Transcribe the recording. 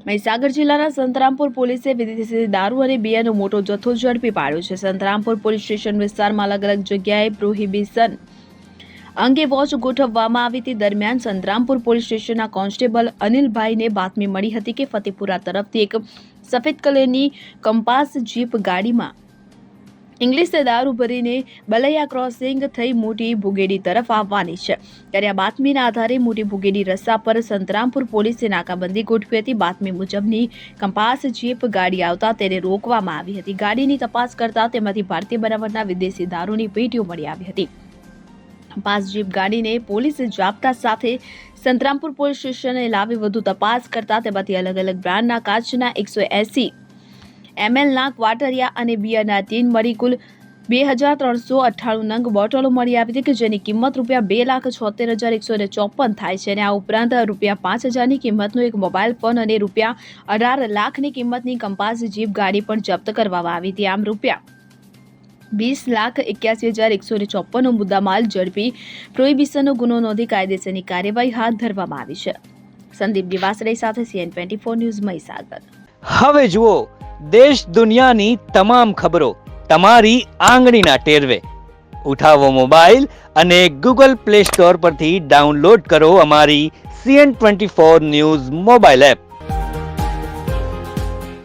મહીસાગર જિલ્લાના સંતરામપુર પોલીસે વિદેશી દારૂ અને બિયરનો મોટો જથ્થો ઝડપી પાડ્યો છે. સંતરામપુર પોલીસ સ્ટેશન વિસ્તારમાં અલગ અલગ જગ્યાએ પ્રોહિબિશન અંગે વોચ ગોઠવવામાં આવી હતી. દરમિયાન સંતરામપુર પોલીસ સ્ટેશનના કોન્સ્ટેબલ અનિલભાઈને બાતમી મળી હતી કે ફતેપુરા તરફથી એક સફેદ કલરની કંપાસ જીપ ગાડીમાં ઇંગ્લિશે દારૂ ભરીને બલૈયા ક્રોસિંગ થઈ મોટી ભુગેડી તરફ આવવાની છે. ત્યારે આ બાતમીના આધારે મોટી ભુગેડી રસ્તા પર સંતરામપુર પોલીસે નાકાબંધી ગોઠવી હતી. બાતમી મુજબની કંપાસ જીપ ગાડી આવતા તેને રોકવામાં આવી હતી. ગાડીની તપાસ કરતા તેમાંથી ભારતીય બનાવટના વિદેશી દારૂની પેટીઓ મળી આવી હતી. કંપાસ જીપ ગાડીને પોલીસે જાપ્તા સાથે સંતરામપુર પોલીસ સ્ટેશને લાવી વધુ તપાસ કરતા તેમાંથી અલગ અલગ બ્રાન્ડના કાચના 180 mlના ક્વાટરિયા અને બિયરના ટીન મળી કુલ 2398 નંગ બોટલો મળી આવી હતી કે જેની કિંમત ₹2,76,154 થાય છે. અને આ ઉપરાંત ₹5,000ની કિંમતનો એક મોબાઈલ ફોન અને ₹18 લાખની કિંમતની કંપાસ જીપ ગાડી પણ જપ્ત કરવામાં આવી હતી. આમ ₹20,81,154નો મુદ્દામાલ ઝડપી પ્રોહિબિશનનો ગુનો નોંધી કાયદેસરની કાર્યવાહી હાથ ધરવામાં આવી છે. સંદીપ દિવાસરે સાથે CN24 ન્યૂઝ મહીસાગર. હવે જુઓ દેશ દુનિયાની તમામ ખબરો તમારી આંગળીના ટેરવે. ઉઠાવો મોબાઈલ અને Google Play Store પરથી ડાઉનલોડ કરો અમારી CN24 ન્યૂઝ મોબાઈલ એપ.